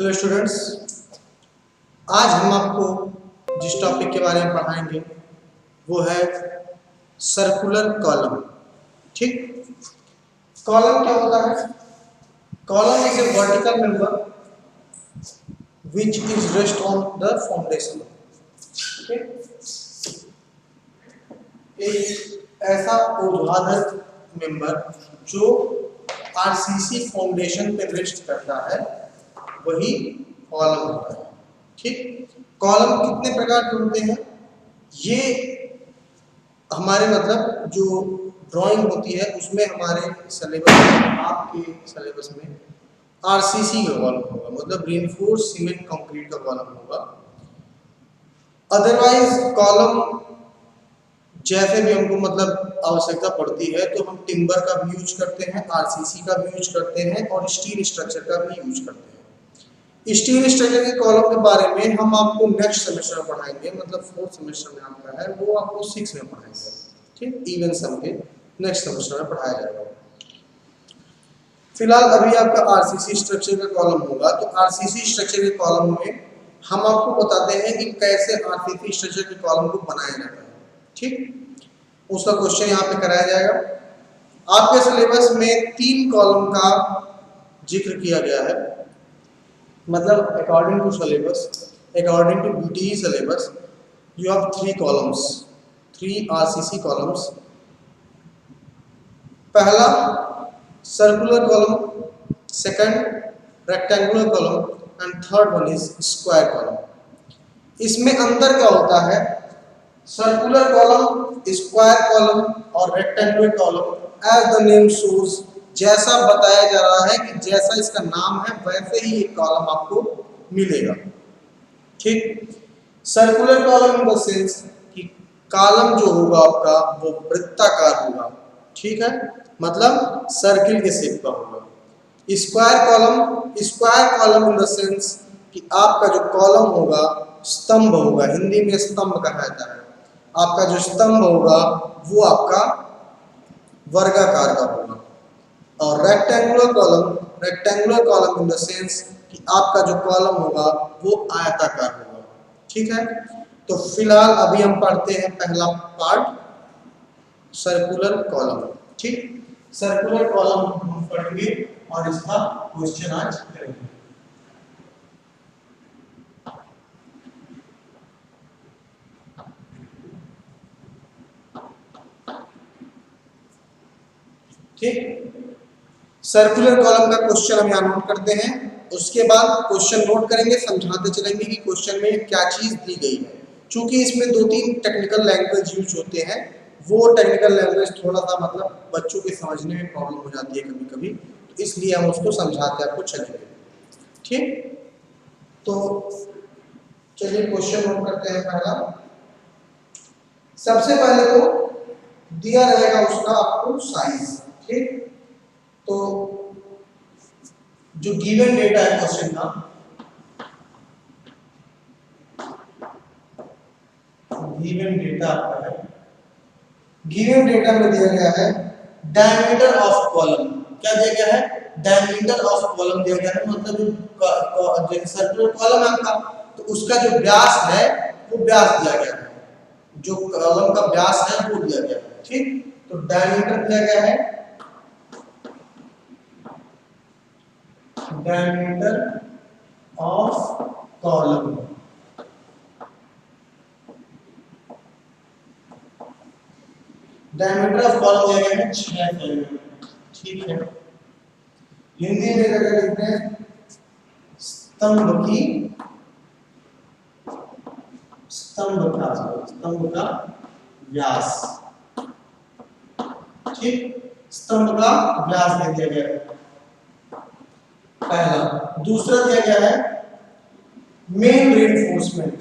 Hello students, आज हम आपको जिस टॉपिक के बारे में पढ़ाएंगे वो है सर्कुलर कॉलम। ठीक, कॉलम क्या होता है? Column is a vertical member which is rest on the foundation. एक ऐसा ऊर्ध्वाधर मेंबर जो आरसीसी फाउंडेशन पे रेस्ट करता है वही कॉलम होता है। ठीक, कॉलम कितने प्रकार के होते हैं? ये हमारे मतलब जो ड्राइंग होती है उसमें हमारे सिलेबस में, आपके सिलेबस में आरसीसी का कॉलम होगा, मतलब रीइंफोर्स्ड सीमेंट कंक्रीट का कॉलम होगा। अदरवाइज कॉलम जैसे भी हमको मतलब आवश्यकता पड़ती है तो हम टिम्बर का भी यूज करते हैं, आरसीसी का भी यूज करते हैं और स्टील स्ट्रक्चर का भी यूज करते हैं। स्टील स्ट्रक्चर के कॉलम के बारे में हम आपको नेक्स्ट सेमेस्टर में पढ़ाएंगे, मतलब 4th सेमेस्टर में आपका है वो आपको 6 में पढ़ाएंगे। ठीक, इवन सम के नेक्स्ट सेमेस्टर में पढ़ाया जाएगा। फिलहाल अभी आपका आरसीसी स्ट्रक्चर का कॉलम होगा, तो आरसीसी स्ट्रक्चर के कॉलम में हम आपको बताते हैं कि कैसे आरसीसी स्ट्रक्चर के कॉलम को बनाया जाता है। ठीक, उसका क्वेश्चन यहाँ पे कराया जाएगा। आपके सिलेबस में 3 कॉलम का जिक्र किया गया है, मतलब according to syllabus, according to BTE syllabus you have 3 columns, 3 RCC columns. पहला circular column, second rectangular column and third one is square column. इसमें अंतर क्या होता है? सर्कुलर कॉलम, स्क्वायर कॉलम और rectangular column as the name shows, जैसा बताया जा रहा है कि जैसा इसका नाम है वैसे ही एक कॉलम आपको मिलेगा। ठीक, circular column in the sense कि कॉलम जो होगा आपका वो वृत्ताकार होगा। ठीक है, मतलब सर्किल के शेप का होगा। Square column in the sense कि आपका जो कॉलम होगा स्तंभ होगा, हिंदी में स्तंभ कहा जाता है। आपका जो स्तंभ होगा वो आपका वर्गाकार का होगा। और rectangular column in the sense कि आपका जो कॉलम होगा वो आयताकार होगा। ठीक है, तो फिलहाल अभी हम पढ़ते हैं पहला पार्ट, सर्कुलर कॉलम। ठीक, सर्कुलर कॉलम हम पढ़ेंगे और इसका क्वेश्चन आज करेंगे। ठीक, सर्कुलर कॉलम का क्वेश्चन हम यहाँ नोट करते हैं, उसके बाद क्वेश्चन नोट करेंगे, समझाते चलेंगे कि क्वेश्चन में क्या चीज दी गई है। चूंकि इसमें 2-3 टेक्निकल लैंग्वेज यूज होते हैं, वो टेक्निकल लैंग्वेज थोड़ा सा मतलब बच्चों के समझने में प्रॉब्लम हो जाती है कभी कभी, तो इसलिए हम उसको समझाते आपको चलेंगे। ठीक, तो चलिए क्वेश्चन नोट करते हैं। पहला, सबसे पहले तो दिया रहेगा उसका आपको साइज। ठीक, तो जो गिवन डेटा है क्वेश्चन का, गिवन डेटा आपका है, गिवन डेटा में दिया गया है डायमीटर ऑफ कॉलम। क्या दिया गया है? डायमीटर ऑफ कॉलम दिया गया है, मतलब जो सर्कुलर कॉलम है आपका तो उसका जो व्यास है वो व्यास दिया गया है, जो कॉलम का व्यास है वो दिया गया है। ठीक, तो डायमीटर दिया गया है, diameter of column. Diameter of column दिया गया है 6 सेंटीमीटर। ठीक है, हिंदी में अगर लिखते हैं स्तंभ का व्यास। ठीक, स्तंभ का व्यास दे दिया गया है पहला। दूसरा दिया गया है main reinforcement,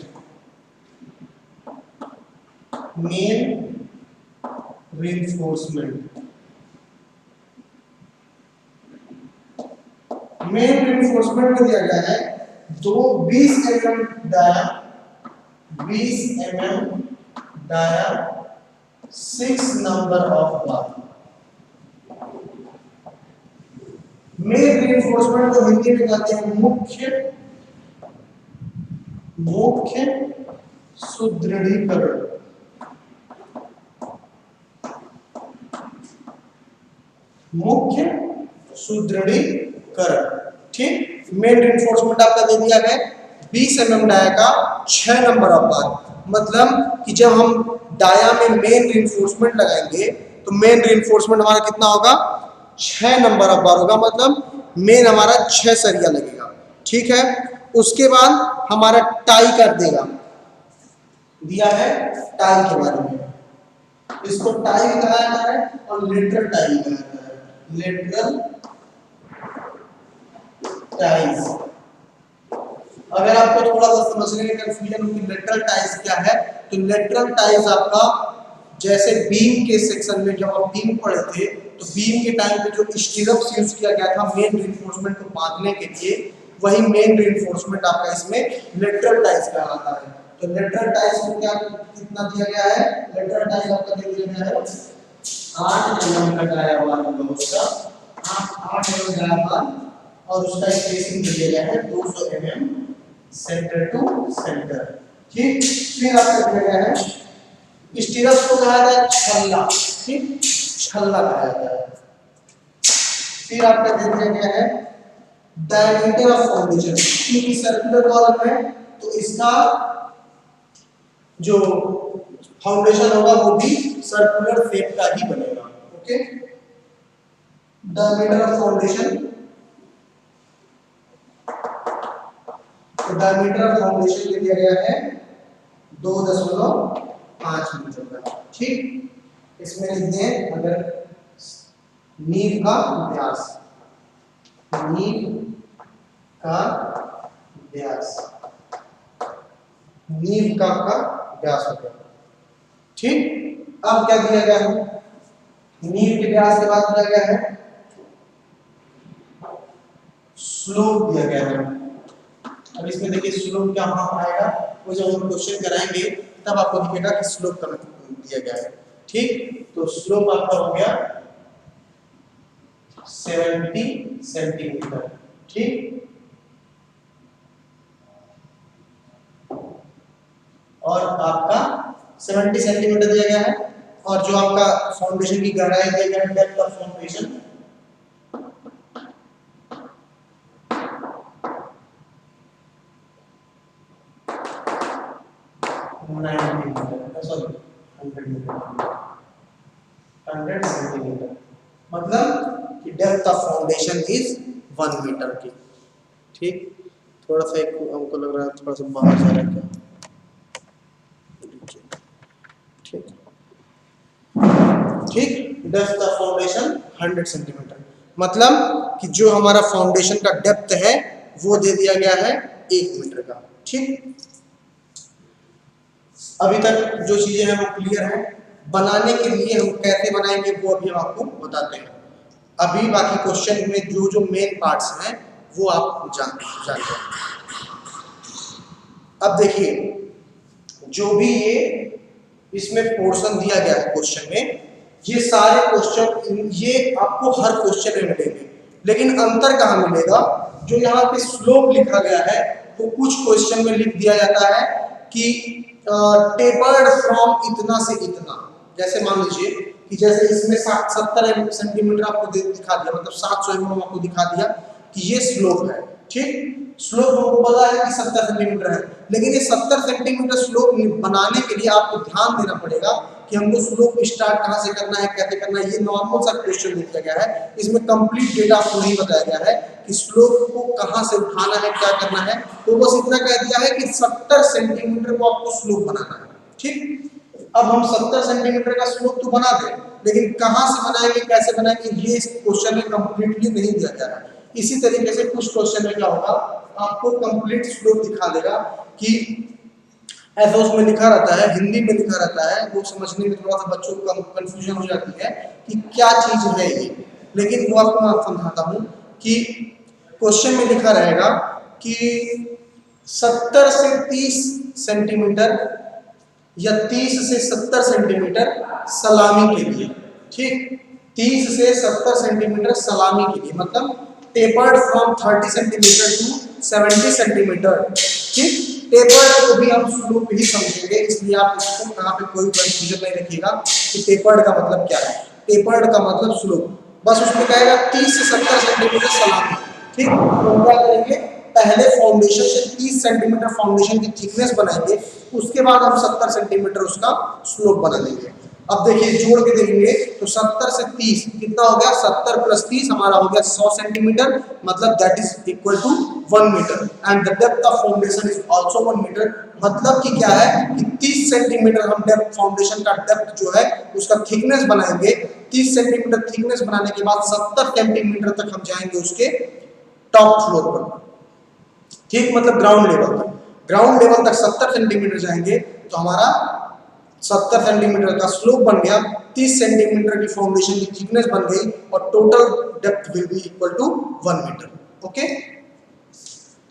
main reinforcement. Main reinforcement में दिया गया है 20 mm dia, 20 mm dia, 6 number of bar. Main reinforcement को हिंदी में कहते हैं मुख्य मुख्य सुदृढ़ीकरण, मुख्य सुदृढ़ीकरण। ठीक, मेन रिइंफोर्समेंट आपका दे दिया है 20 mm डाया का 6 नंबर ऑफ बार। मतलब कि जब हम डाया में मेन रिइंफोर्समेंट लगाएंगे तो मेन रिइंफोर्समेंट हमारा कितना होगा, 6 नंबर ऑफ बार होगा। मतलब मेन हमारा 6 सरिया लगेगा। ठीक है, उसके बाद हमारा टाई कर देगा, दिया है टाई के बारे में। इसको टाई भी कहा जाता है और लेटरल टाई भी कहा जाता है, लेटरल टाइज। अगर आपको थोड़ा सा समझने में कंफ्यूजन हो कि लेटरल टाइज क्या है, तो लेटरल टाइज आपका जैसे बीम के सेक्शन में जब आप बीम पढ़े थे तो बीम के टाइम पे जो स्टीरअप्स यूज किया गया था मेन रिइंफोर्समेंट को बांधने के लिए, वही मेन रिइंफोर्समेंट आपका इसमें लेटरल टाइज कहलाता है। तो लेटरल टाइज को क्या कितना दिया गया है, लेटरल टाइज आपका दे दिया गया है 8 mm का डाया बार होगा उसका, 8 mm डाया बार, और उसका स्पेसिंग दिया गया है 200 mm सेंटर टू सेंटर। ठीक, फिर आपका दिया गया है स्टीरअप को कहा जाता है छल्ला। ठीक, छल्ला कहा जाता है। फिर आपका दे दिया गया है डायमीटर ऑफ फाउंडेशन, क्योंकि सर्कुलर कॉलम है तो इसका जो फाउंडेशन होगा वो भी सर्कुलर शेप का ही बनेगा। ओके, डायमीटर ऑफ फाउंडेशन, तो डायमीटर ऑफ फाउंडेशन दिया गया है 2.5 मीटर का। ठीक, इसमें लिख दें अगर नींव का व्यास, नींव का व्यास, नींव का व्यास हो गया। ठीक, अब क्या दिया गया है, नींव के व्यास के बाद दिया गया है स्लोप दिया गया है। अब इसमें देखिए स्लोप क्या आएगा, वो जब हम क्वेश्चन कराएंगे तब आपको दिखेगा कि स्लोप कहाँ दिया गया है। ठीक, तो स्लोप आपका हो गया 70 सेंटीमीटर। ठीक, और आपका 70 सेंटीमीटर दिया गया है, और जो आपका फाउंडेशन की गहराई दिया गया है, डेप्थ ऑफ फाउंडेशन 100 सेंटीमीटर। मतलब कि depth of foundation is 1 metre की। ठीक, थोड़ा सा एक हमको लग रहा है थोड़ा सा बाहर जा रहा है क्या। ठीक, ठीक, डेप्थ ऑफ फाउंडेशन 100 सेंटीमीटर। मतलब कि जो हमारा फाउंडेशन का डेप्थ है वो दे दिया गया है 1 मीटर का। ठीक, अभी तक जो चीजें हैं वो क्लियर है। बनाने के लिए हम कैसे बनाएंगे वो अभी हम आपको बताते हैं। अभी बाकी क्वेश्चन में जो जो मेन पार्ट्स हैं वो आप जानते हैं। अब देखिए, जो भी ये इसमें पोर्शन दिया गया है क्वेश्चन में, ये सारे क्वेश्चन ये आपको हर क्वेश्चन में मिलेंगे, लेकिन अंतर कहाँ मिलेगा, जो यहाँ पे स्लोप लिखा गया है तो कुछ क्वेश्चन में लिख दिया जाता है कि टेपर्ड फ्रॉम इतना से इतना। जैसे मान लीजिए कि जैसे इसमें 70 सेंटीमीटर आपको दिखा दिया, मतलब 700 mm आपको दिखा दिया कि ये स्लोप है। ठीक, स्लोप हमको पता है कि 70 सेंटीमीटर है, लेकिन ये 70 सेंटीमीटर स्लोप बनाने के लिए आपको ध्यान देना पड़ेगा कि हमको स्लोप स्टार्ट कहाँ से करना है, कैसे करना है। ये नॉर्मल सा क्वेश्चन दिया गया है, इसमें कंप्लीट डेटा आपको नहीं बताया गया है कि स्लोप को कहाँ से उठाना है, क्या करना है। तो बस इतना कह दिया है कि 70 सेंटीमीटर को आपको स्लोप बनाना है। ठीक, अब हम 70 सेंटीमीटर का स्लोप तो बना दें, लेकिन कहाँ से बनाएंगे, कैसे बनाएंगे, ये इस क्वेश्चन में कंप्लीटली नहीं दिया गया है। इसी तरीके से कुछ क्वेश्चन में क्या होगा, आपको कंप्लीट स्लोप दिखा देगा कि ऐसा उसमें लिखा रहता है, हिंदी में लिखा रहता है, वो समझने में थोड़ा सा बच्चों को कंफ्यूजन हो जाती है कि क्या चीज है ये। लेकिन वो आपको मैं समझाता हूँ कि क्वेश्चन में लिखा रहेगा कि 70 से 30 सेंटीमीटर या 30 से 70 सेंटीमीटर सलामी के लिए। ठीक, 30 से 70 सेंटीमीटर सलामी के लिए, मतलब tapered from 30 centimetre to 70 centimetre. ठीक, टेपर्ड को भी हम स्लोप ही समझेंगे, इसलिए आप इसको यहाँ पे कोई कंफ्यूजन नहीं रखिएगा कि टेपर्ड का मतलब क्या है। टेपर्ड का मतलब स्लोप, बस उसमें कहेगा 30 से 70 सेंटीमीटर सलामी। ठीक, तो हम क्या करेंगे, पहले फाउंडेशन से 30 सेंटीमीटर फाउंडेशन की थिकनेस बनाएंगे, उसके बाद हम 70 सेंटीमीटर उसका स्लोप बना देंगे। अब देखिए जोड़ के देखेंगे तो 70 से 30 कितना हो गया, 70 प्लस 30 हमारा हो गया 100 सेंटीमीटर, मतलब that is equal to 1 metre and the depth of foundation is also 1 metre. मतलब कि क्या है कि 30 सेंटीमीटर हम डेप्थ फाउंडेशन का डेप्थ जो है उसका थिकनेस बनाएंगे। 30 सेंटीमीटर थिकनेस बनाने के बाद 70 सेंटीमीटर तक हम जाएंगे उसके टॉप फ्लोर पर। ठीक, मतलब ग्राउंड लेवल तक, ग्राउंड लेवल तक 70 सेंटीमीटर जाएंगे तो हमारा 70 सेंटीमीटर का स्लोप बन गया, 30 सेंटीमीटर की फाउंडेशन की थिकनेस बन गई और total depth will be equal to 1 metre. Okay,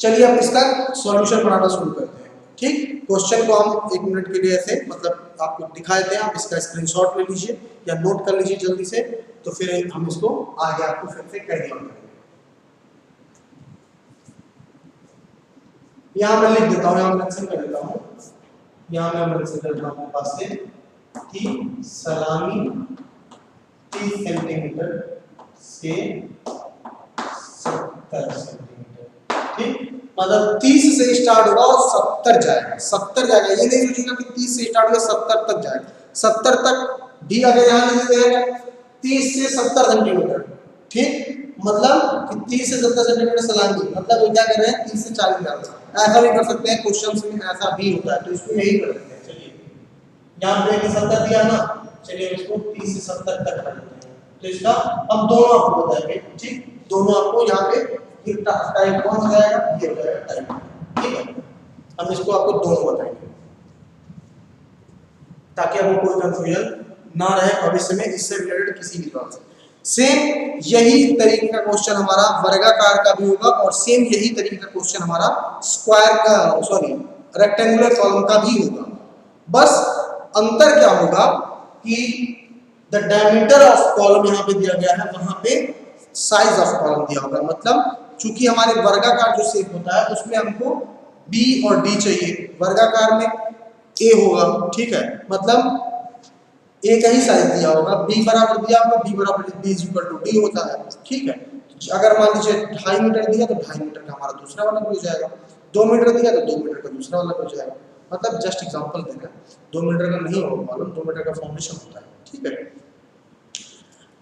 चलिए अब इसका सॉल्यूशन बनाना शुरू करते हैं। ठीक, क्वेश्चन को हम 1 मिनट के लिए ऐसे मतलब आपको दिखा देते हैं, आप इसका स्क्रीनशॉट ले लीजिए या नोट कर लीजिए जल्दी से, तो फिर हम इसको आगे आपको फिर से कैरी ऑन करेंगे। यहाँ मैं लिख देता हूँ, यहाँ मेंशन कर देता हूँ, यहाँ मैं मेंशन कर देता हूँ पास से कि सलामी 30 सेंटीमीटर से 70 सेंटीमीटर। ठीक, मतलब 30 से स्टार्ट होगा और 70 जाएगा, 70 जाएगा। ये नहीं सोचिएगा कि 30 से स्टार्ट होगा 70 तक जाएगा, 70 तक भी अगर यहाँ लिख देगा 30 से 70 सेंटीमीटर। ठीक, मतलब कि 30 से 70 सेंटीमीटर सलामी, मतलब ये क्या कर रहे हैं 30 से 40 जा रहे हैं। ऐसा भी कर सकते हैं, क्वेश्चंस में ऐसा भी होता है, तो इसमें यही कर सकते हैं। चलिए यहाँ पे 70 दिया ना, चलिए इसको 30 से 70 तक कर देते हैं, तो इसका अब दोनों आपको बताएंगे। ठीक, दोनों आपको यहाँ पे ये टाइप कौन सा जाएगा, ये हो जाएगा टाइप। ठीक है, हम इसको आपको दोनों बताएंगे ताकि आपको कोई कंफ्यूजन ना रहे भविष्य में इससे रिलेटेड किसी भी बात से। सेम यही तरीके का क्वेश्चन हमारा वर्गाकार का भी होगा और सेम यही तरीके का क्वेश्चन हमारा स्क्वायर का सॉरी रेक्टेंगुलर कॉलम का भी होगा। बस अंतर क्या होगा कि द डायमीटर ऑफ कॉलम यहाँ पे दिया गया है, वहां पे साइज ऑफ कॉलम दिया होगा। मतलब चूंकि हमारे वर्गाकार जो शेप होता है उसमें हमको बी और डी चाहिए, वर्गाकार में ए होगा। ठीक है, मतलब ए का ही साइज दिया होगा, बी बराबर दिया होगा, बी बराबर B is equal to D होता है। ठीक है, अगर मान लीजिए 2.5 मीटर दिया तो 2.5 मीटर का हमारा दूसरा वाला भी हो जाएगा, 2 मीटर दिया तो 2 मीटर का दूसरा वाला भी हो जाएगा। मतलब जस्ट एग्जांपल दे रहे हैं, 2 मीटर का नहीं होगा मालूम, 2 मीटर का फाउंडेशन होता है। ठीक है,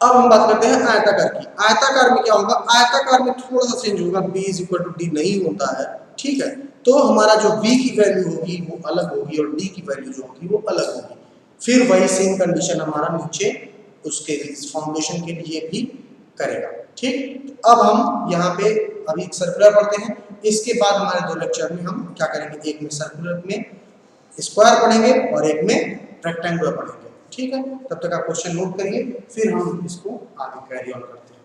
अब हम बात करते हैं आयताकार की। आयताकार में क्या होगा, आयताकार में थोड़ा सा चेंज होगा, b is equal to D नहीं होता है। ठीक है, तो हमारा जो b की वैल्यू होगी वो अलग होगी और d की वैल्यू जो होगी वो अलग होगी। फिर वही सेम कंडीशन हमारा नीचे उसके फाउंडेशन के लिए भी करेगा। ठीक, अब हम यहाँ पे अभी सर्कुलर पढ़ते हैं, इसके बाद हमारे 2 लेक्चर में हम क्या करेंगे, एक में सर्कुलर में स्क्वायर पढ़ेंगे और एक में रेक्टेंगुलर पढ़ेंगे। ठीक है, तब तक आप क्वेश्चन नोट करिए, फिर हम इसको आगे कैरी ऑन करते हैं।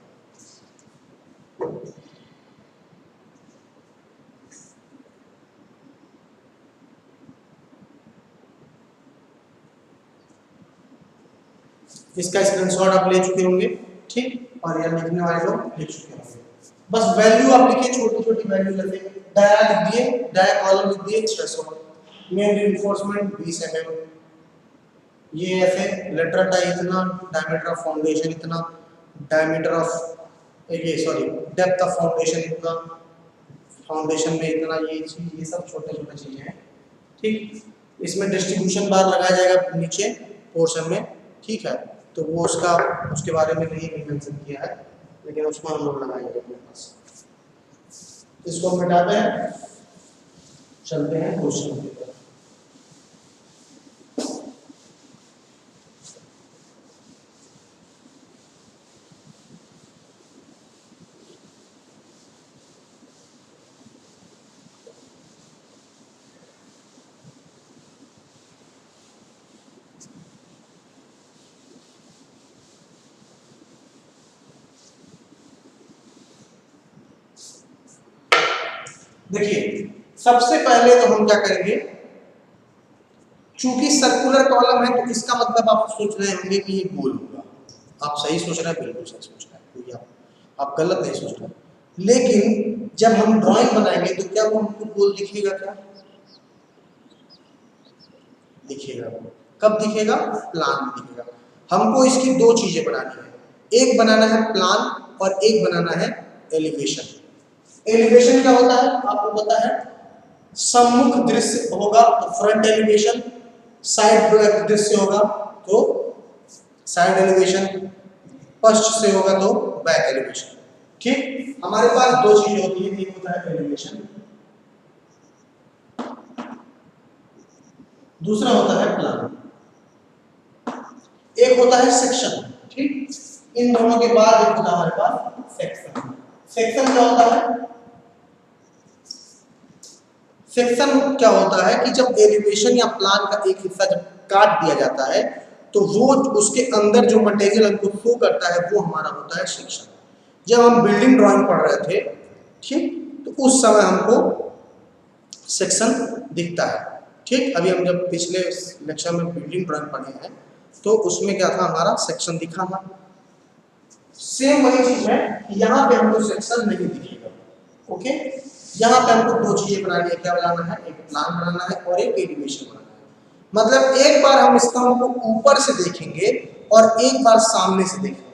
इसका स्क्रीनशॉट आप ले चुके होंगे। ठीक, और यह लिखने वाले लोग लिख चुके होंगे। बस वैल्यू आप लिखिए, छोटी छोटी वैल्यू जैसे डाया लिख दिए, डाया कॉलम लिख दिए 600, मेन रिइंफोर्समेंट 20 mm, ये ऐसे लेटरल टाई इतना, डायमीटर ऑफ फाउंडेशन इतना, डायमीटर ऑफ ये सॉरी डेप्थ ऑफ फाउंडेशन इतना, फाउंडेशन में इतना, ये चीज, ये सब छोटे छोटे चीजें हैं। ठीक, इसमें डिस्ट्रीब्यूशन बार लगाया जाएगा नीचे पोर्शन में। ठीक है, तो वो उसके बारे में नहीं मेंशन किया है, लेकिन उसमें हम लोग लगाएंगे अपने पास। इसको हम मिटाते हैं, चलते हैं क्वेश्चन की तरफ। देखिए सबसे पहले तो हम क्या करेंगे, चूंकि सर्कुलर कॉलम है तो इसका मतलब आप सोच रहे होंगे कि ये गोल होगा। आप सही सोच रहे हैं, बिल्कुल सही सोच रहे हैं, कोई आप गलत नहीं सोच रहे। लेकिन जब हम ड्राइंग बनाएंगे तो क्या वो हमको गोल दिखेगा क्या? दिखेगा। कब दिखेगा? प्लान में दिखेगा। हमको इसकी दो चीजें बनानी है, एक बनाना है प्लान और एक बनाना है एलिवेशन। एलिवेशन क्या होता है आपको पता है, सम्मुख दृश्य होगा तो फ्रंट एलिवेशन, साइड दृश्य होगा तो साइड एलिवेशन, पश्च से होगा तो बैक एलिवेशन। ठीक, हमारे पास दो चीजें होती है, एक होता है एलिवेशन, दूसरा होता है प्लान, एक होता है सेक्शन। ठीक, इन दोनों के बाद एक होता है हमारे पास सेक्शन। सेक्शन क्या होता है? सेक्शन क्या होता है कि जब एलिवेशन या प्लान का एक हिस्सा जब काट दिया जाता है तो वो उसके अंदर जो मटेरियल हमको शो करता है वो हमारा होता है सेक्शन। जब हम बिल्डिंग ड्राइंग पढ़ रहे थे, ठीक, तो उस समय हमको सेक्शन दिखता है। ठीक, अभी हम जब पिछले लेक्चर में बिल्डिंग ड्राइंग पढ़े हैं तो उसमें क्या था, हमारा सेक्शन दिखा था। सेम वही चीज है, यहाँ पे हमको सेक्शन नहीं दिखेगा। ओके, यहाँ पे हमको दो चीजें बनानी है, क्या बनाना है, एक प्लान बनाना है और एक एलिवेशन बनाना है। मतलब एक बार हम स्तंभ को ऊपर से देखेंगे और एक बार सामने से देखेंगे।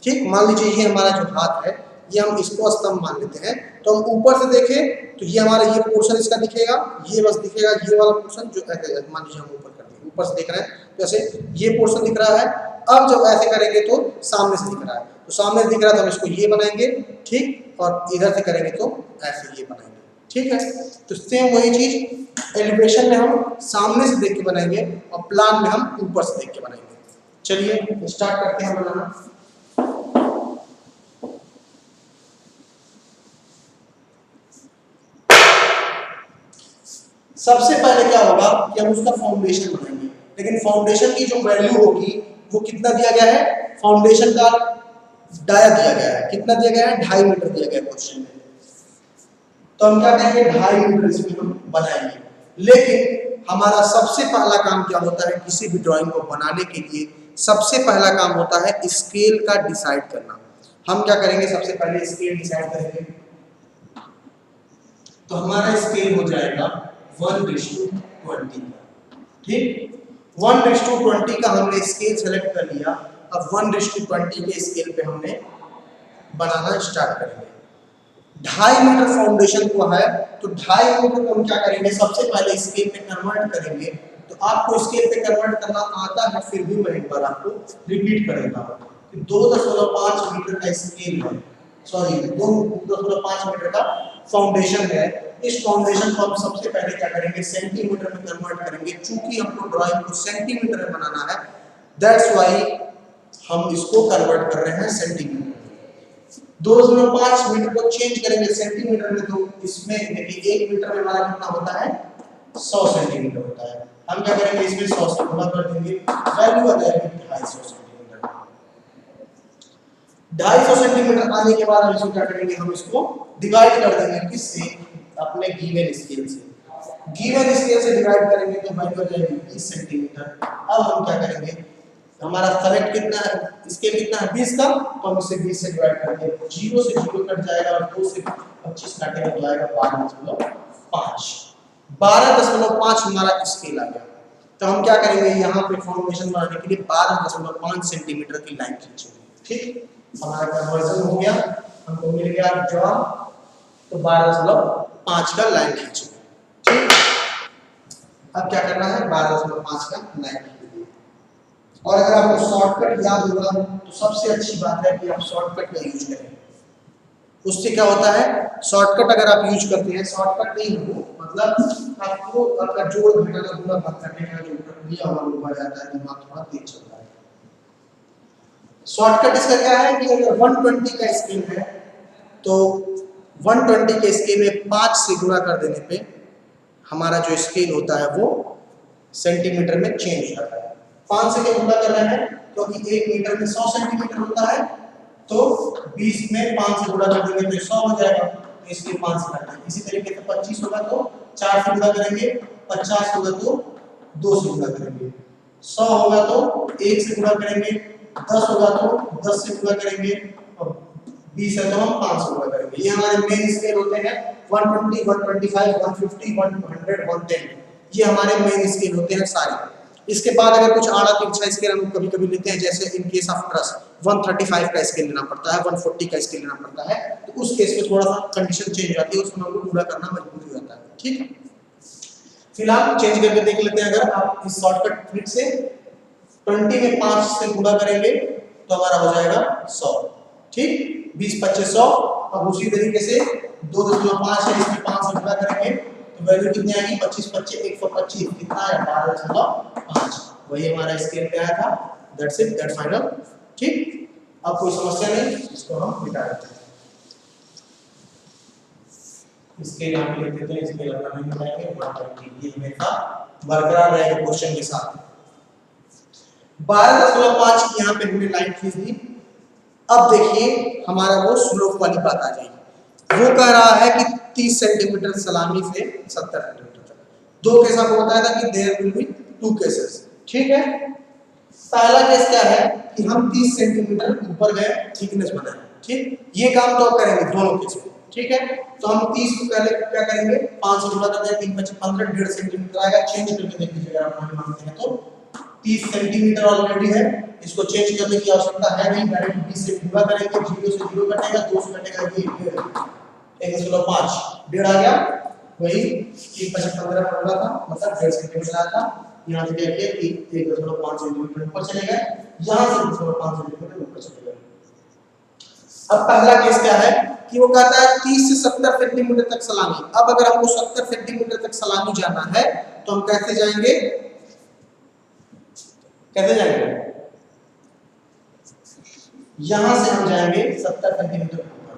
ठीक, मान लीजिए ये हमारा जो हाथ है, ये हम इसको स्तंभ मान लेते हैं, तो हम ऊपर से देखें तो ये हमारा ये पोर्शन इसका दिखेगा, ये बस दिखेगा, ये वाला पोर्शन जो मान लीजिए हम ऊपर कर रहे हैं, ऊपर से देख रहे हैं तो ऐसे ये पोर्शन दिख रहा है। अब जब ऐसे करेंगे तो सामने से दिख रहा है, तो सामने से दिख रहा है तो हम इसको ये बनाएंगे। ठीक, और इधर से करेंगे तो ऐसे ये बनाएंगे। ठीक है, तो सेम वही चीज एलिवेशन में हम सामने से देख के बनाएंगे और प्लान में हम ऊपर से देख के बनाएंगे। चलिए स्टार्ट करते हैं बनाना। सबसे पहले क्या होगा कि हम उसका फाउंडेशन बनाएंगे, लेकिन फाउंडेशन की जो वैल्यू होगी वो कितना दिया गया है, फाउंडेशन का डाया दिया गया है, कितना दिया गया है, 2.5 मीटर दिया गया है क्वेश्चन में। तो हम क्या कहेंगे, 2.5 मीटर इसमें हम बनाएंगे। लेकिन हमारा सबसे पहला काम क्या होता है, किसी भी ड्राइंग को बनाने के लिए सबसे पहला काम होता है स्केल का डिसाइड करना। हम क्या करेंगे, सबसे पहले स्केल डिसाइड करेंगे। तो हमारा स्केल हो जाएगा 1:20। ठीक, 1:20 का हमने स्केल सेलेक्ट कर लिया। अब 1:20 के स्केल पे हमने बनाना स्टार्ट करेंगे। 2.5 मीटर फाउंडेशन को है तो 2.5 मीटर को हम क्या करेंगे, सबसे पहले स्केल पे कन्वर्ट करेंगे। तो आपको स्केल पे कन्वर्ट करना आता है, फिर भी मैं एक बार आपको रिपीट कर देता हूँ कि 2.5 मीटर का स्केल है, सॉरी 2.5 मीटर का फाउंडेशन है। इस फाउंडेशन को हम सबसे पहले क्या करेंगे, सेंटीमीटर में कन्वर्ट करेंगे। चूंकि हमको ड्राइंग को सेंटीमीटर में बनाना है, दैट्स व्हाई हम इसको कन्वर्ट कर रहे हैं सेंटीमीटर। 2.5 मीटर को चेंज करेंगे सेंटीमीटर में, तो इसमें देखिए 1 मीटर में हमारा कितना होता है, 100 सेंटीमीटर होता है। हम क्या करेंगे, इसमें 100 से गुणा कर देंगे, वैल्यू आ जाएगी 250 सेंटीमीटर। 250 सेंटीमीटर आने के बाद हम इसको क्या करेंगे, हम इसको डिवाइड कर देंगे किससे, अपने गिवन स्केल से। गिवन स्केल से डिवाइड करेंगे तो वैल्यू आ जाएगी 20 सेंटीमीटर। अब हम क्या करेंगे, हमारा सेलेक्ट कितना है, स्केल कितना है 20 का, तो हम इसे 20 से डिवाइड कर देंगे। 0 से 0 कट जाएगा और 2 से 25 काटेंगे तो आएगा 12.5। 12.5 हमारा स्केल आ गया। तो हम क्या करेंगे, यहाँ पे फाउंडेशन बनाने के लिए 12.5 सेंटीमीटर की लाइन खींचेंगे। ठीक, हमारा कन्वर्जन हो गया, हमको मिल गया जवाब। तो 12.5 का लाइन खींचेंगे। ठीक, अब क्या करना है, 12.5 का लाइन खींचेंगे। और अगर आपको शॉर्टकट याद होगा तो सबसे अच्छी बात है कि आप शॉर्टकट का यूज करें। उससे क्या होता है, शॉर्टकट अगर आप यूज करते हैं, शॉर्टकट नहीं हो मतलब आपको आपका जोड़ घटाना गुणा भाग करने का जो प्रक्रिया होगा वो बढ़ जाता है, दिमाग थोड़ा तेज चलता है। शॉर्टकट इसका क्या है कि अगर 120 का स्केल है तो 120 के स्केल में 5 से गुणा कर देने पे हमारा जो स्केल होता है वो सेंटीमीटर में चेंज हो जाता है। 5 से क्या गुणा कर रहे हैं, क्योंकि 1 मीटर में 100 सेंटीमीटर होता है, तो 20 में 5 से गुणा कर देंगे तो 100 हो जाएगा, तो इसके 5 से काटना है। इसी तरीके से 25 होगा तो 4 से गुणा करेंगे, 50 होगा तो 2 से गुणा करेंगे, 100 होगा तो 1 से गुणा करेंगे, 10 होगा तो 10 से गुणा करेंगे, और 20 है तो हम 5 से गुणा करेंगे। ये हमारे मेन स्केल होते हैं 120, 125, 150, 100, 110। ये हमारे मेन स्केल होते हैं सारे। इसके बाद अगर कुछ आड़ा तिरछा स्केल हम कभी कभी लेते हैं, जैसे इन केस ऑफ ट्रस्ट 135 का स्केल लेना पड़ता है, 140 का स्केल लेना पड़ता है, तो उस केस में थोड़ा सा कंडीशन चेंज हो जाती है, उसमें हमको पूरा करना मजबूरी हो जाता है। ठीक है, फिलहाल चेंज करके देख लेते हैं। अगर आप इस शॉर्टकट ट्रिक से 20 में 5 से गुणा करेंगे तो हमारा हो जाएगा 100। ठीक, 20 25 100। अब उसी तरीके से 2.5 है, इसमें 5 से गुणा करेंगे तो वैल्यू कितनी आएगी, 25 25 125, कितना है 12.5। वही हमारा स्केल पे आया था। That's it, that final. ठीक, अब कोई समस्या नहीं, इसको हम मिटा देते हैं। इसके यहाँ पे लिख देते हैं, इसके अपना नहीं मिटाएंगे, 120 ये हमेशा बरकरार रहेगा क्वेश्चन के साथ। 12.5 की यहाँ पे हमने लाइन खींच दी। अब देखिए हमारा वो स्लोप वाली बात आ जाएगी। वो कह रहा है कि 30 सेंटीमीटर सलामी से 70 सेंटीमीटर तक। दो केस आपको बताया था कि देयर विल बी 2 केसेस। ठीक है, पहला केस क्या है कि हम 30 सेंटीमीटर ऊपर गए, थिकनेस बनाए। ठीक, ये काम तो करेंगे दोनों केस में। ठीक है, तो हम 30 को पहले क्या करेंगे, 5 से गुणा करते हैं, 3 25 15, 1.5 सेंटीमीटर आएगा। चेंज करके देख लीजिएगा, आप हमें मानते हैं तो 30 सेंटीमीटर ऑलरेडी है, इसको चेंज करने की आवश्यकता है नहीं। डायरेक्ट 20 से गुणा करेंगे, 0 से 0 कटेगा, 2 से कटेगा, ये 1.5 1.5 आ गया। वही 3 25 15 पर बोला था, मतलब 1.5 सेंटीमीटर आया था। यहाँ से क्या किया कि 1.5 सेंटीमीटर ऊपर चले गए, यहाँ से 1.5 सेंटीमीटर ऊपर चले गए। अब पहला केस क्या है कि वो कहता है 30 से 70 सेंटीमीटर तक सलामी। अब अगर हमको 70 सेंटीमीटर तक सलामी जाना है तो हम कैसे जाएंगे, कैसे जाएंगे, यहां से हम जाएंगे 70 सेंटीमीटर ऊपर।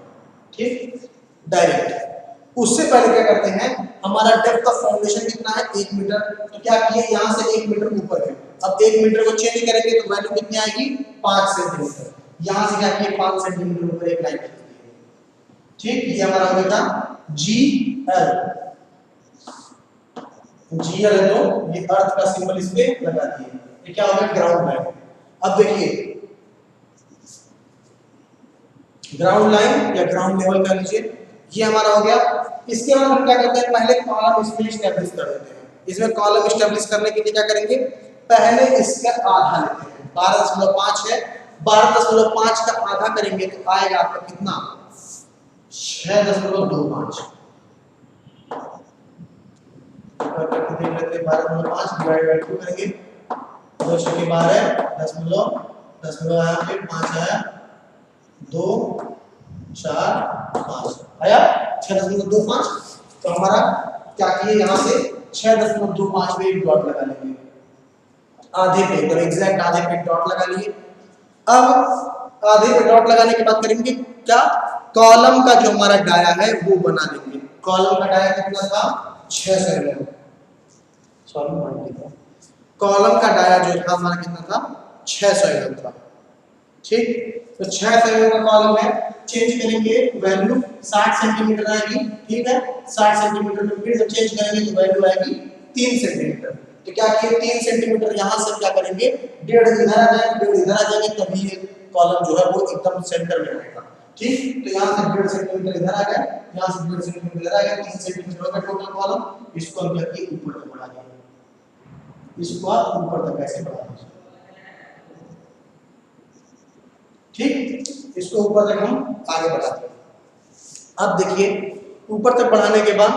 ठीक, डायरेक्ट। उससे पहले क्या करते हैं, हमारा डेप्थ ऑफ फाउंडेशन कितना है, 1 मीटर। तो क्या किए, यहां से 1 मीटर ऊपर है। अब 1 मीटर को चेंज करेंगे तो वैल्यू कितनी आएगी, 5 सेंटीमीटर। यहां से क्या किए, 5 सेंटीमीटर ऊपर एक लाइन खींच दी। ठीक, ये हमारा हो गया जी एल। जी एल है तो ये अर्थ का सिंबल इस पे लगा दिए। ये क्या हो गया, ग्राउंड लाइन। अब देखिए ग्राउंड लाइन या ग्राउंड लेवल कर लीजिए, ये हमारा हो गया। इसके बाद हम क्या करते हैं, पहले कॉलम इसमें एस्टैब्लिश कर देते हैं। इसमें कॉलम एस्टैब्लिश करने के लिए क्या करेंगे, पहले इसका आधा लेते हैं। 12.5 है, 12.5 का आधा करेंगे तो आएगा आपका कितना, 6.25। देख लेते हैं, 12.5 डिवाइड बाय 2 करेंगे, 2 6 12 दशमलव आया, फिर 5 आया, 2 4 5 आया 6.25। तो हमारा क्या किए, यहां से 6.25 पे एक डॉट लगा लेंगे, आधे पे, तो एग्जैक्ट आधे पे डॉट लगा लिए। अब आधे पे डॉट लगाने के बाद करेंगे क्या, कॉलम का जो हमारा डाया है वो बना लेंगे। कॉलम का डाया कितना था, 600 mm। सॉरी, कॉलम का डाया जो था हमारा कितना था, 600 mm था। ठीक, तो 600 mm का कॉलम है, चेंज करेंगे वैल्यू 60 सेंटीमीटर आएगी। ठीक है, 60 सेंटीमीटर में फिर से चेंज करेंगे तो वैल्यू आएगी 3 सेंटीमीटर। तो क्या किए, 3 सेंटीमीटर यहां से क्या करेंगे, 1.5 इधर आ जाएगा, 1.5 इधर आ जाएंगे, तभी ये कॉलम जो है वो एकदम सेंटर में रहेगा। ठीक, तो यहां से 1.5 सेंटीमीटर इधर आ गया, यहां से 1.5 सेंटीमीटर इधर आ गया, 3 सेंटीमीटर हो गया टोटल कॉलम। इसको हम क्या किए, ऊपर तक बढ़ा दिए। इसको आप ऊपर तक ऐसे बढ़ा दीजिए। ठीक, इसको ऊपर तक हम आगे बढ़ाते हैं। अब देखिए ऊपर तक बढ़ाने के बाद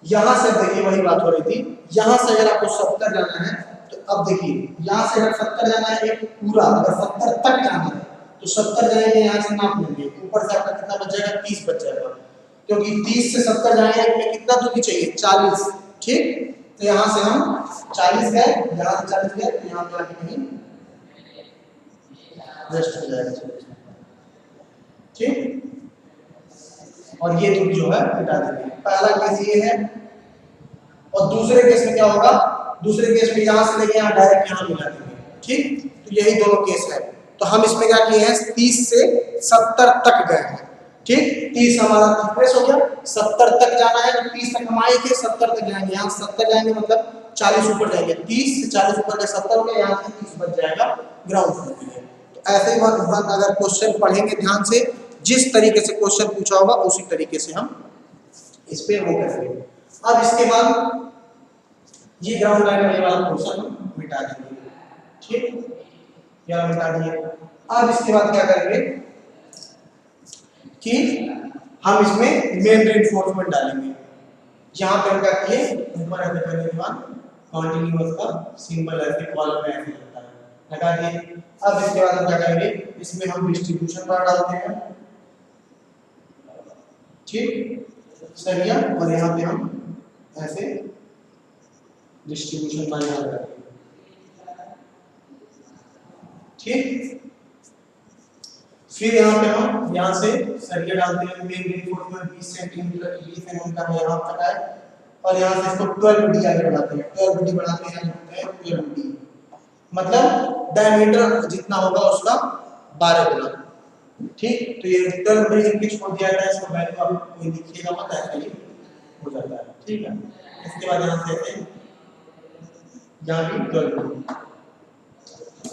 यहां से देखिए वही बात हो रही थी, यहां से अगर आपको 70 जाना है तो अब देखिए यहां से अगर 70 जाना है, एक पूरा अगर 70 तक जाना है तो 70 जाएंगे, यहां से नाप लेंगे, ऊपर से आपका कितना बच जाएगा, 30 बच जाएगा। क्योंकि 30 से 70 जाएंगे, इसमें कितना दूरी चाहिए, 40। ठीक, तो यहां से हम 40 गए, यहां से 40 गए, तो यहां पे आके कहीं रेस्ट हो जाएगा। ठीक, और ये दूरी जो है हटा देंगे। पहला केस ये है, और दूसरे केस में क्या होगा, दूसरे केस में यहां से लेके यहां डायरेक्ट यहां मिला देंगे। ठीक, तो यही दोनों केस है। तो हम इसमें क्या किए हैं, 30 से 70 तक गए हैं। ठीक, 30 हमारा थिकनेस हो गया, 70 तक जाना है तो 30 तक हम आए थे, 70 तक जाएंगे, यहां 70 जाएंगे मतलब 40 ऊपर जाएंगे, 30 से 40 ऊपर गए, 70 हो गया, यहां से 30 बच जाएगा ग्राउंड फ्लोर के लिए। तो ऐसे ही बात अगर क्वेश्चन पढ़ेंगे ध्यान से, जिस तरीके से क्वेश्चन पूछा होगा उसी तरीके से हम इस पे वो करेंगे। अब इसके बाद ये ग्राउंड लाइन वाला क्वेश्चन मिटा देंगे। ठीक, या मिटा दिए। अब इसके बाद क्या करेंगे कि हम इसमें मेन रेनफोर्समेंट डालेंगे। यहाँ पे हम क्या किए, ऊपर ऐसे करने के बाद कंटिन्यूअस का सिंबल ऐसे कॉलम में ऐसे लगता है, लगा दिए। अब इसके बाद हम क्या करेंगे, इसमें हम डिस्ट्रीब्यूशन बार डालते हैं, ठीक, सरिया, और यहाँ पे हम ऐसे डिस्ट्रीब्यूशन बार यहाँ लगाएंगे। ठीक, फिर यहाँ पे हम यहाँ से सरिया डालते हैं, मेन रेनफोर्समेंट 20 सेंटीमीटर 20 mm का है यहाँ तक है, और यहाँ से इसको 12 आगे बढ़ाते हैं, 12 बढ़ाते हैं, लिखते हैं 12 मतलब डायमीटर जितना होगा उसका 12 गुना। ठीक, तो ये 12 के छोड़ दिया जाता है, इसका वैल्यू आप कोई लिखिएगा मत, ऐसा ही हो जाता है। ठीक है, इसके बाद यहाँ से ऐसे यहाँ भी 12,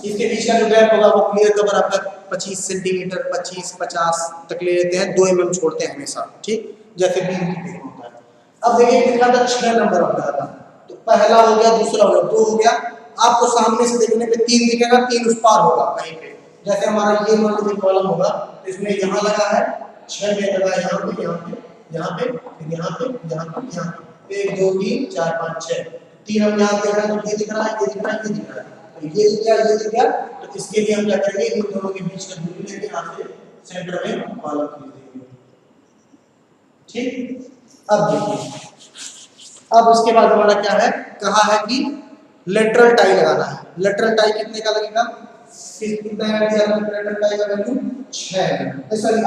इसके बीच का जो गैप होगा वो क्लियर कवर आपका 25 सेंटीमीटर 25-50 तक ले लेते हैं, 2 mm छोड़ते हैं हमेशा। ठीक, जैसे बीम की पेड़ होता है। अब देखिए कितना था, 6 नंबर ऑफ था, तो पहला हो गया, दूसरा हो गया, 2 हो गया। आपको सामने से देखने पे 3 दिखेगा, 3 उस पार होगा कहीं पे, जैसे हमारा ये मान लीजिए कॉलम होगा, तो इसमें यहाँ लगा है 6 में लगा, यहाँ पे यहाँ पे यहाँ पे यहाँ पे यहाँ पे यहाँ पे 1 2 3 4 5 6 3 हम यहाँ देख रहे हैं, तो ये दिख रहा है, ये दिख रहा है, ये दिख रहा है, तो ये दिख गया, ये दिख गया। तो इसके लिए हम क्या करेंगे, इन दोनों के बीच का दूरी लेके यहाँ से सेंटर में कॉलम खींच देंगे। ठीक, अब देखिए, अब उसके बाद हमारा क्या है, कहा है कि लेटरल टाई लगाना है। लेटरल टाई कितने का लगेगा, कितना है लेटरल टाई का वैल्यू 6 सॉरी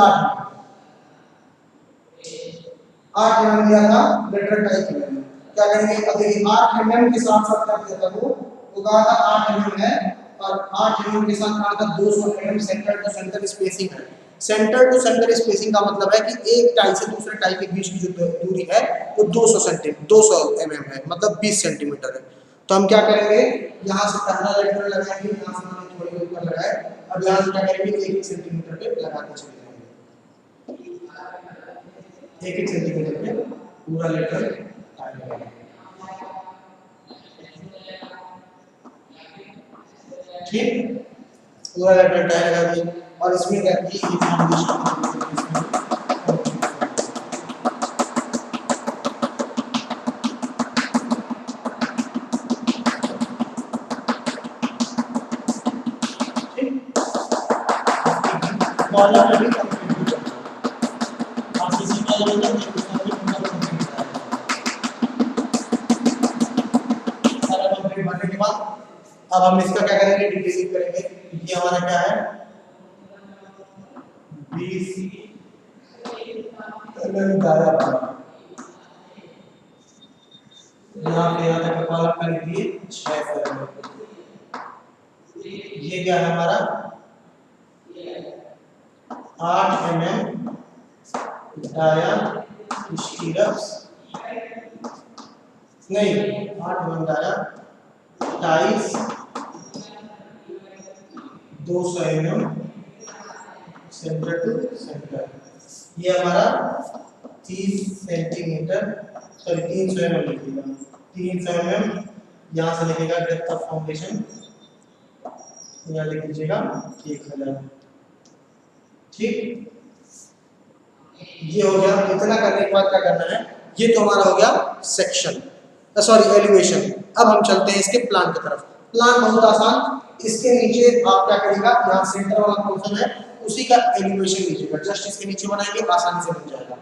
8 mm दिया था लेटरल टाई की वैल्यू। क्या करेंगे, अब देखिए 8 mm के साथ साथ क्या दिया था, वो कहा था 8 mm है, और 8 mm के साथ कहा था 200 mm centre to centre spacing है। सेंटर टू सेंटर स्पेसिंग का मतलब है कि एक टाई से दूसरे टाई के बीच की जो दूरी है वो 200 mm है, मतलब 20 सेंटीमीटर है। तो हम क्या करेंगे, यहाँ से पहला लेटरल लगाएंगे, यहाँ से हमने थोड़ी ऊपर लगाए, अब यहाँ से क्या करेंगे 1 सेंटीमीटर पे लगाते चले जाएंगे, 1 सेंटीमीटर पे पूरा लेटरल टाई लगाएंगे। ठीक, पूरा लेटरल टाई लगा दिए, और इसमें क्या किए, ये फाउंडेशन कॉलम में भी कंप्लीट हो जाएगा। आप किसी का लेंगे तो उसका भी पूरा कंप्लीट हो जाएगा। सारा कंप्लीट होने के बाद अब हम इसका क्या करेंगे, डिटेलिंग करेंगे। ये हमारा क्या है, 20 mm दायरा बना, यहाँ पे यहाँ तक कॉलम का लिख दिए 6 mm। ये क्या है हमारा 8 mm डाया स्टीरप्स, नहीं 8 mm dia ties 200 mm centre to centre. ये हमारा 30 सेंटीमीटर सॉरी 300 mm लिखिएगा, 300 mm यहाँ से लिखेगा डेप्थ ऑफ फाउंडेशन, यहाँ लिख दीजिएगा 1000। ठीक, ये हो गया। इतना करने के बाद क्या करना है, ये तो हमारा हो गया सेक्शन सॉरी एलिवेशन। अब हम चलते हैं इसके प्लान की तरफ। प्लान बहुत आसान, इसके नीचे आप क्या करिएगा, यहाँ सेंटर वाला पोर्शन है उसी का एलिवेशन लीजिएगा, जस्ट इसके नीचे बनाएंगे, आसानी से बन जाएगा,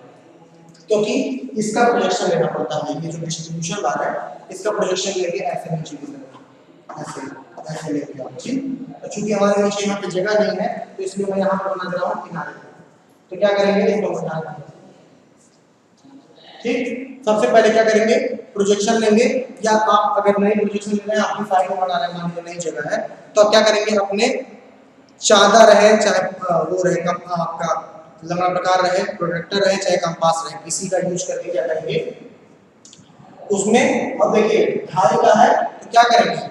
क्योंकि इसका प्रोजेक्शन लेना पड़ता है। ये जो डिस्ट्रीब्यूशन बार है इसका प्रोजेक्शन लेके ऐसे नीचे की तरफ ऐसे ऐसे लेके आओ। ठीक, तो चूंकि हमारे नीचे यहाँ पे जगह नहीं है तो इसलिए मैं यहाँ पर बना दे रहा हूँ किनारे। तो क्या करेंगे, इसको बना देंगे। ठीक, सबसे पहले क्या करेंगे, प्रोजेक्शन लेंगे, या आप अगर नई प्रोजेक्शन ले रहे हैं, आपकी फाइल में बना रहे हैं, मान लीजिए नई जगह है, तो आप क्या करेंगे, अपने चादर रहे चाहे वो रहे आपका लंबा प्रकार रहे, प्रोटेक्टर रहे चाहे कंपास रहे, किसी का यूज करके क्या करेंगे उसमें। अब देखिए 2.5 का है तो क्या करेंगे,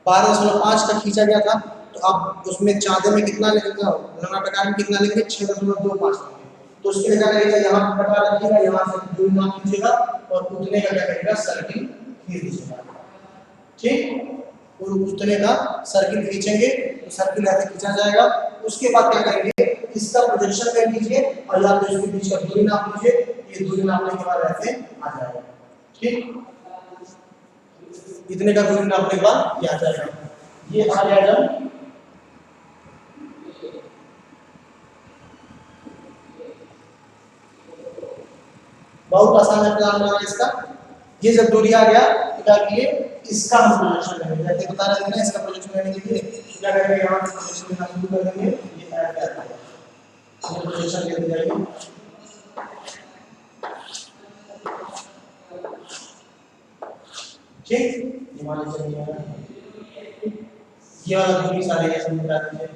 12.5 का खींचा गया था, तो आप उसमें चादर में कितना लेंगे, लंबा प्रकार में कितना लेंगे, 6.25 लेंगे। तो उसके लिए क्या करेगा, यहाँ पर प्रकार रखिएगा, यहाँ से दूरी नाप लीजिएगा और उतने का क्या करेगा सर्किल खींच दीजिएगा। ठीक, और उतने का सर्किल खींचेंगे तो सर्किल ऐसे खींचा जाएगा। उसके बाद क्या करेंगे, इसका प्रोजेक्शन कर लीजिए और या तो इसके बीच का दूरी नाप लीजिए, ये दूरी नापने के बाद ऐसे आ जाएगा। ठीक, इतने का दूरी नापने के बाद ये आ जाएगा, ये आ जाएगा। बहुत आसान है प्लान बनाना इसका। ये जब दूरी आ गया तो क्या किए, इसका हम प्रोजेक्शन लेंगे, जैसे बता रहे थे ना, इसका प्रोजेक्शन लेने के लिए क्या करेंगे, यहाँ से प्रोजेक्शन लेना शुरू कर देंगे। ये ऐसे आता है, ये प्रोजेक्शन लेते जाएंगे। ठीक, ये मान लीजिए ये वाला दूरी सारे ऐसे मिटा दीजिए।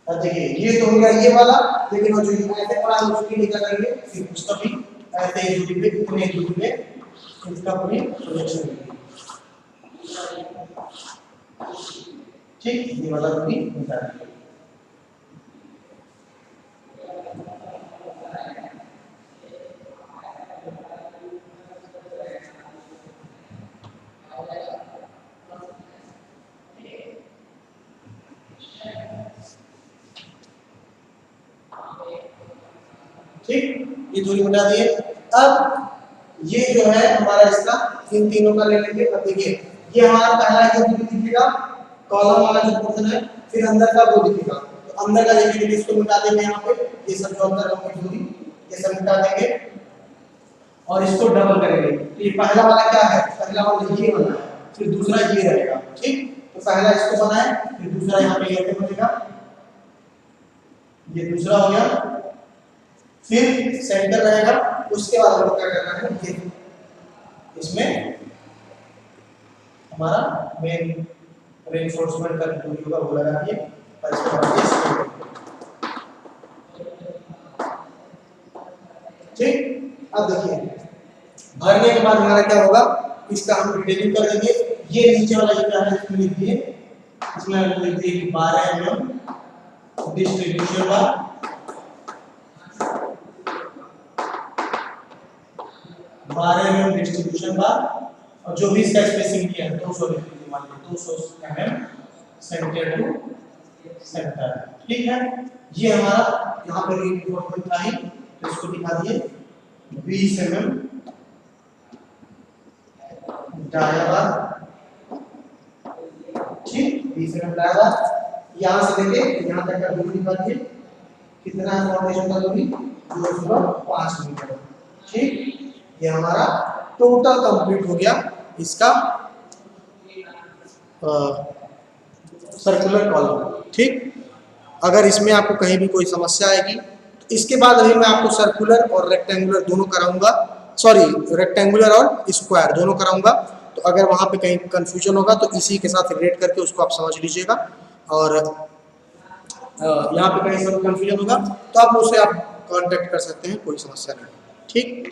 अब देखिए ये तो हो गया ये वाला, लेकिन वो जो ऐसे पड़ा है उसकी क्या करेंगे, फिर उसका भी ऐसे ही दूरी पे, इतने दूरी पे इसका पूरी प्रोजेक्शन लेंगे। ठीक, ये वाला दूरी मिटा दीजिए। ठीक, ये दूरी मिटा दिए। अब ये जो है हमारा इसका इन तीनों का ले लेंगे। अब देखिए ये हमारा पहला जो दूरी दिखेगा, कॉलम वाला जो पोर्शन है, फिर अंदर का वो दिखेगा, तो अंदर का देखने के लिए इसको मिटा देंगे। यहाँ पे ये सब जो अंदर होंगे दूरी, ये सब मिटा देंगे और इसको डबल करेंगे। तो ये पहला वाला क्या है, पहला वाला ये वाला है, फिर दूसरा ये रहेगा। ठीक, तो पहला इसको बनाए, फिर दूसरा यहाँ पे ये बनेगा, ये दूसरा हो गया, फिर सेंटर रहेगा। उसके बाद हमको क्या करना है, ये इसमें हमारा मेन रेनफोर्समेंट का दूरी होगा वो लगा दिए और इसके बाद ये। ठीक, अब देखिए भरने के बाद हमारा क्या होगा, इसका हम डिटेलिंग कर देंगे। ये नीचे वाला जो है इसमें लिख दिए, इसमें हम लिख दिए 12 mm डिस्ट्रीब्यूशन बार, 12 mm डिस्ट्रीब्यूशन बार, और जो भी इसका स्पेसिंग दिया है 200 लिख लीजिए, मान लीजिए 200 mm सेंटर टू सेंटर। ठीक है, ये हमारा यहाँ पर रिइंफोर्समेंट था ही, तो इसको दिखा दिए 20 mm डाया बार। ठीक, 20 mm डाया बार, यहाँ से लेके यहाँ तक का दूरी दिखा दिए, कितना है फाउंडेशन का दूरी, 205 मीटर। ठीक, ये हमारा टोटल कंप्लीट हो गया इसका सर्कुलर कॉलम। ठीक, अगर इसमें आपको कहीं भी कोई समस्या आएगी तो इसके बाद अभी मैं आपको सर्कुलर और रेक्टेंगुलर दोनों कराऊंगा, सॉरी रेक्टेंगुलर और स्क्वायर दोनों कराऊंगा। तो अगर वहां पे कहीं कंफ्यूजन होगा तो इसी के साथ रिलेट करके उसको आप समझ लीजिएगा, और यहाँ पे कहीं सब कंफ्यूजन होगा तो आप मुझसे आप कांटेक्ट कर सकते हैं, कोई समस्या नहीं। ठीक।